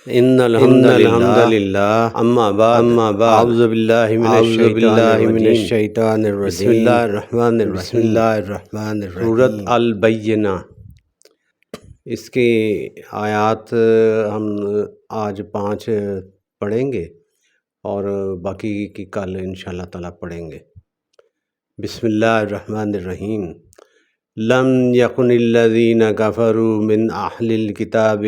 ان الحمد للہ للہ اما بعد اعوذ باللہ من من الشیطان الشیطان الرجیم بسم اللہ الرحمن بسم الرحیم اللہ الرحمن سورۃ الرحیم۔ البینہ، اس کی آیات ہم آج 5 پڑھیں گے اور باقی کی کل انشاءاللہ تعالیٰ پڑھیں گے۔ بسم اللہ الرحمن الرحیم۔ لم یکن الذین کفروا من اہل الکتاب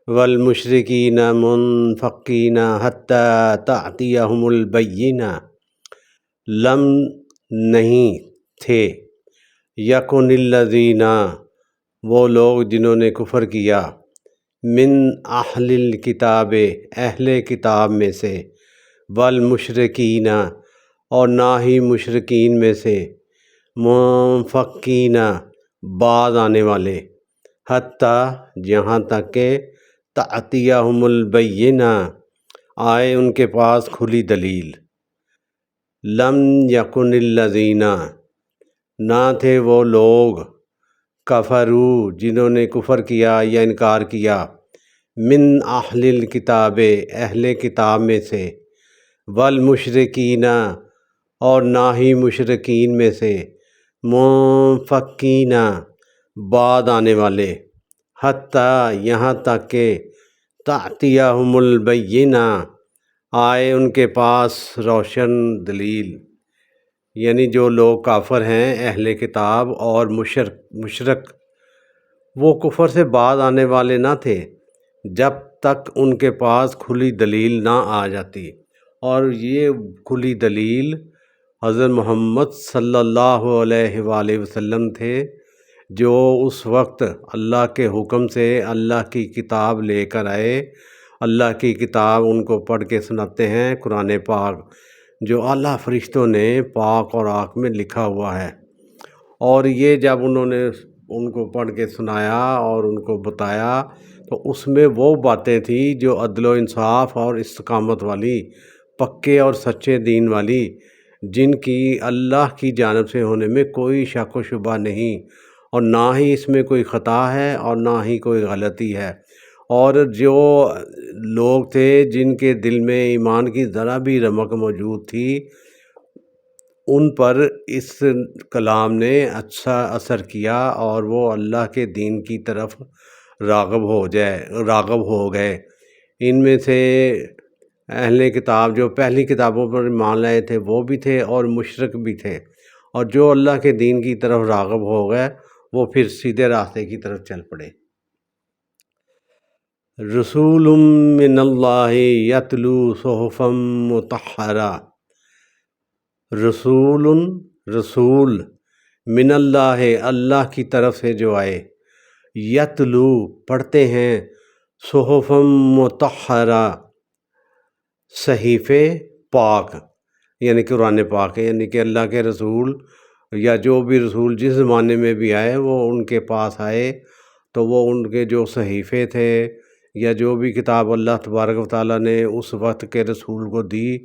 والمشرکین منفکین حتی تأتیہم البینہ۔ لم نہیں تھے، یکن الذین وہ لوگ جنہوں نے کفر کیا، من اہل الکتاب اہل کتاب میں سے، والمشرکین اور نہ ہی مشرکین میں سے، منفکین بعض آنے والے، حتیٰ یہاں تک کہ تأتیہم البینہ آئے ان کے پاس کھلی دلیل۔ لم یکن الذین نہ تھے وہ لوگ، کفروا جنہوں نے کفر کیا یا انکار کیا، من اہل الکتاب اہل کتاب میں سے، والمشرکین اور نہ ہی مشرکین میں سے، منفکین بعد آنے والے، حتیٰ یہاں تک کہ تأتیہم البینہ آئے ان کے پاس روشن دلیل۔ یعنی جو لوگ کافر ہیں اہل کتاب اور مشرک، وہ کفر سے بعد آنے والے نہ تھے جب تک ان کے پاس کھلی دلیل نہ آ جاتی، اور یہ کھلی دلیل حضرت محمد صلی اللہ علیہ وآلہ وسلم تھے، جو اس وقت اللہ کے حکم سے اللہ کی کتاب لے کر آئے۔ اللہ کی کتاب ان کو پڑھ کے سناتے ہیں، قرآن پاک، جو اعلیٰ فرشتوں نے پاک اور آگ میں لکھا ہوا ہے۔ اور یہ جب انہوں نے ان کو پڑھ کے سنایا اور ان کو بتایا، تو اس میں وہ باتیں تھیں جو عدل و انصاف اور استقامت والی، پکے اور سچے دین والی، جن کی اللہ کی جانب سے ہونے میں کوئی شک و شبہ نہیں، اور نہ ہی اس میں کوئی خطا ہے اور نہ ہی کوئی غلطی ہے۔ اور جو لوگ تھے جن کے دل میں ایمان کی ذرا بھی رمق موجود تھی، ان پر اس کلام نے اچھا اثر کیا اور وہ اللہ کے دین کی طرف راغب ہو گئے۔ ان میں سے اہل کتاب جو پہلی کتابوں پر ایمان لائے تھے وہ بھی تھے، اور مشرک بھی تھے، اور جو اللہ کے دین کی طرف راغب ہو گئے وہ پھر سیدھے راستے کی طرف چل پڑے۔ رسول من اللہ یتلو صحفا مطہرہ۔ رسول من اللہ اللہ کی طرف سے جو آئے، یتلو پڑھتے ہیں، صحفا مطہرہ صحیفے پاک، یعنی قرآن پاک ہے۔ یعنی کہ اللہ کے رسول یا جو بھی رسول جس زمانے میں بھی آئے، وہ ان کے پاس آئے تو وہ ان کے جو صحیفے تھے یا جو بھی کتاب اللہ تبارک و تعالیٰ نے اس وقت کے رسول کو دی،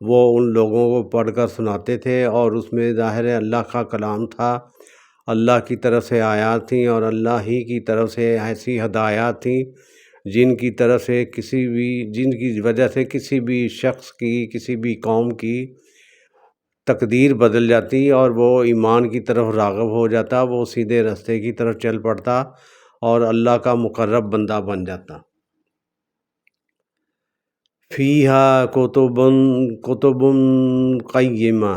وہ ان لوگوں کو پڑھ کر سناتے تھے، اور اس میں ظاہر ہے اللہ کا کلام تھا، اللہ کی طرف سے آیات تھیں، اور اللہ ہی کی طرف سے ایسی ہدایات تھیں جن کی طرف سے جن کی وجہ سے کسی بھی شخص کی، کسی بھی قوم کی تقدیر بدل جاتی، اور وہ ایمان کی طرف راغب ہو جاتا، وہ سیدھے راستے کی طرف چل پڑتا اور اللہ کا مقرب بندہ بن جاتا۔ فیہا کتب قیمہ،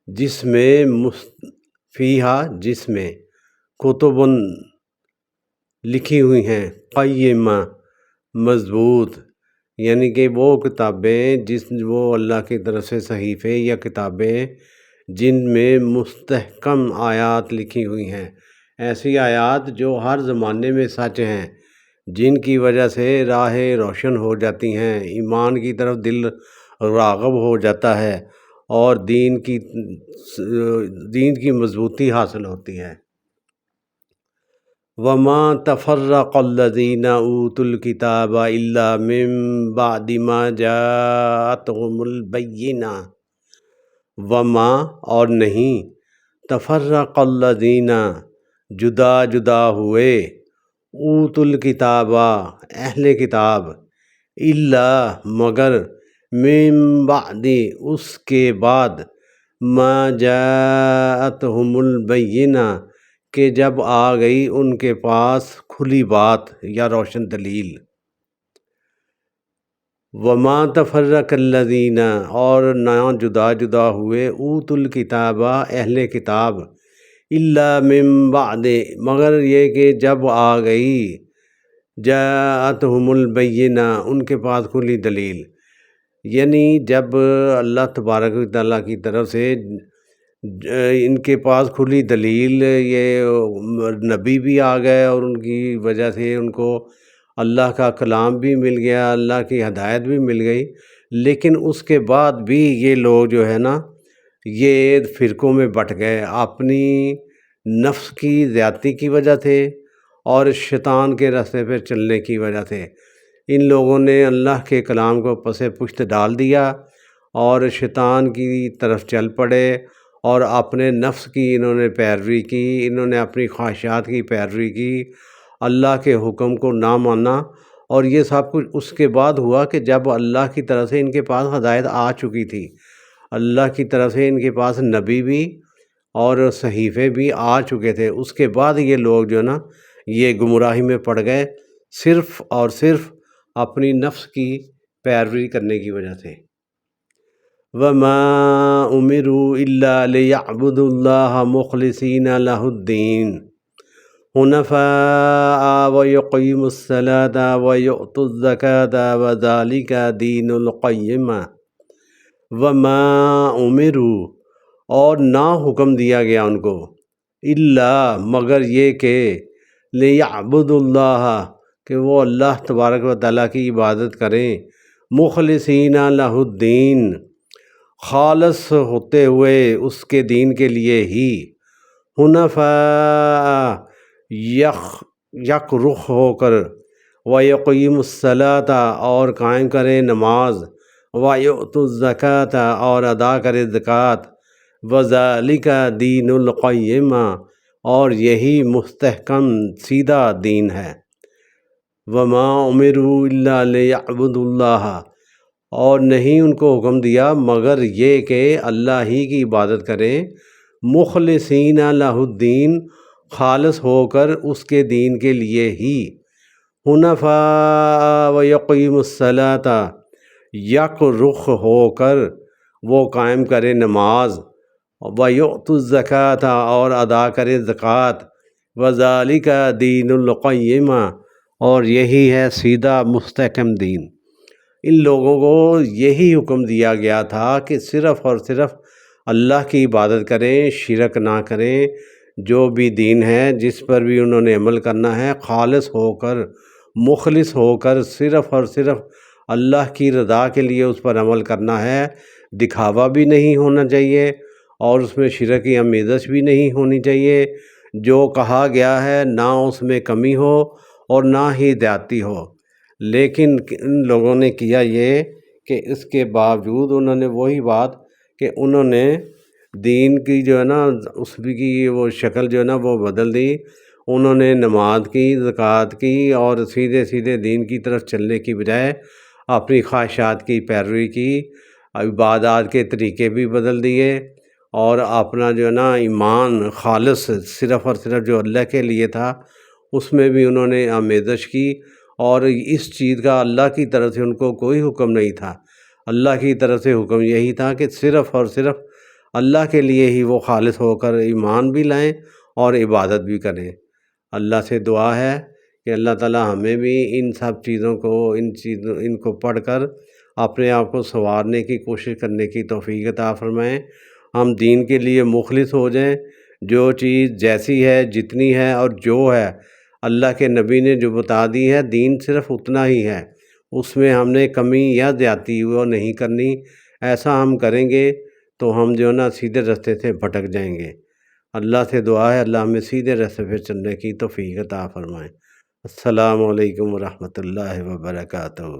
جس میں کتب لکھی ہوئی ہیں، قیمہ مضبوط، یعنی کہ وہ کتابیں وہ اللہ کی طرف سے صحیفے یا کتابیں جن میں مستحکم آیات لکھی ہوئی ہیں، ایسی آیات جو ہر زمانے میں سچ ہیں، جن کی وجہ سے راہیں روشن ہو جاتی ہیں، ایمان کی طرف دل راغب ہو جاتا ہے، اور دین کی مضبوطی حاصل ہوتی ہے۔ وَمَا تَفَرَّقَ الَّذِينَ أُوتُوا الْكِتَابَ إِلَّا مِن بَعْدِ مَا جَاءَتْهُمُ الْبَيِّنَةُ۔ وَمَا اور نہیں، تَفَرَّقَ الَّذِينَ جدا ہوئے، اوت الکتابہ اہل کتاب، الا مگر، من بعد اس کے بعد، ما جاءتہم البینہ کہ جب آ گئی ان کے پاس کھلی بات یا روشن دلیل، وما تفرق الذین اور نہ جدا جدا ہوئے، اوت الکتابہ اہل کتاب، الا من بعد مگر یہ کہ جب آ گئی، جاءتہم البینہ ان کے پاس کھلی دلیل، یعنی جب اللہ تبارک و تعالیٰ کی طرف سے ان کے پاس کھلی دلیل، یہ نبی بھی آ گئے اور ان کی وجہ سے ان کو اللہ کا کلام بھی مل گیا، اللہ کی ہدایت بھی مل گئی، لیکن اس کے بعد بھی یہ لوگ جو ہے نا یہ فرقوں میں بٹ گئے، اپنی نفس کی زیادتی کی وجہ سے اور شیطان کے راستے پہ چلنے کی وجہ سے ان لوگوں نے اللہ کے کلام کو پس پشت ڈال دیا اور شیطان کی طرف چل پڑے اور اپنے نفس کی انہوں نے پیروی کی، انہوں نے اپنی خواہشات کی پیروی کی، اللہ کے حکم کو نہ مانا، اور یہ سب کچھ اس کے بعد ہوا کہ جب اللہ کی طرف سے ان کے پاس ہدایت آ چکی تھی، اللہ کی طرف سے ان کے پاس نبی بھی اور صحیفے بھی آ چکے تھے، اس کے بعد یہ لوگ جو نا یہ گمراہی میں پڑ گئے، صرف اور صرف اپنی نفس کی پیروی کرنے کی وجہ سے۔ وما امروا الا ليعبدوا الله مخلصين له الدين حنفاء ويقيموا الصلاة ويؤتوا الزكاة وذلك دين القيمة۔ وما امروا اور نہ حکم دیا گیا ان کو، الا مگر یہ کہ، ليعبدوا الله کہ وہ اللہ تبارک و تعالیٰ کی عبادت کریں، مخلصین لہ الدین خالص ہوتے ہوئے اس کے دین کے لیے ہی، حنفاء یک رخ ہو کر، ویقیم الصلاۃ اور قائم کریں نماز، ویؤتوا الزکاۃ اور ادا کریں زکوٰۃ، وذالک دین القیمہ اور یہی مستحکم سیدھا دین ہے۔ وما امروا الا لیعبدوا اللہ اور نہیں ان کو حکم دیا مگر یہ کہ اللہ ہی کی عبادت کریں، مخلصین لہ الدین خالص ہو کر اس کے دین کے لیے ہی، حنفاء ویقیم الصلاۃ یک رخ ہو کر وہ قائم کرے نماز، ویؤتوا الزکاۃ اور ادا کرے زکوٰۃ، وذالک دین القیمہ اور یہی ہے سیدھا مستحکم دین۔ ان لوگوں کو یہی حکم دیا گیا تھا کہ صرف اور صرف اللہ کی عبادت کریں، شرک نہ کریں، جو بھی دین ہے جس پر بھی انہوں نے عمل کرنا ہے خالص ہو کر، مخلص ہو کر، صرف اور صرف اللہ کی رضا کے لیے اس پر عمل کرنا ہے، دکھاوا بھی نہیں ہونا چاہیے اور اس میں شرک کی آمیزش بھی نہیں ہونی چاہیے، جو کہا گیا ہے نہ اس میں کمی ہو اور نہ ہی زیادتی ہو۔ لیکن ان لوگوں نے کیا یہ کہ اس کے باوجود انہوں نے وہی بات کہ انہوں نے دین کی جو ہے نا اس کی وہ شکل جو ہے نا وہ بدل دی، انہوں نے نماز کی، زکوٰۃ کی اور سیدھے سیدھے دین کی طرف چلنے کی بجائے اپنی خواہشات کی پیروی کی، عبادات کے طریقے بھی بدل دیے اور اپنا جو ہے نا ایمان خالص صرف اور صرف جو اللہ کے لیے تھا اس میں بھی انہوں نے آمیزش کی، اور اس چیز کا اللہ کی طرف سے ان کو کوئی حکم نہیں تھا۔ اللہ کی طرف سے حکم یہی تھا کہ صرف اور صرف اللہ کے لیے ہی وہ خالص ہو کر ایمان بھی لائیں اور عبادت بھی کریں۔ اللہ سے دعا ہے کہ اللہ تعالی ہمیں بھی ان سب چیزوں کو ان کو پڑھ کر اپنے آپ کو سنوارنے کی کوشش کرنے کی توفیق عطا فرمائیں، ہم دین کے لیے مخلص ہو جائیں، جو چیز جیسی ہے، جتنی ہے اور جو ہے اللہ کے نبی نے جو بتا دی ہے، دین صرف اتنا ہی ہے، اس میں ہم نے کمی یا زیادتی وہ نہیں کرنی، ایسا ہم کریں گے تو ہم جو ہے نا سیدھے راستے سے بھٹک جائیں گے۔ اللہ سے دعا ہے اللہ ہمیں سیدھے راستے پہ چلنے کی توفیق عطا فرمائے۔ السلام علیکم ورحمۃ اللہ وبرکاتہ۔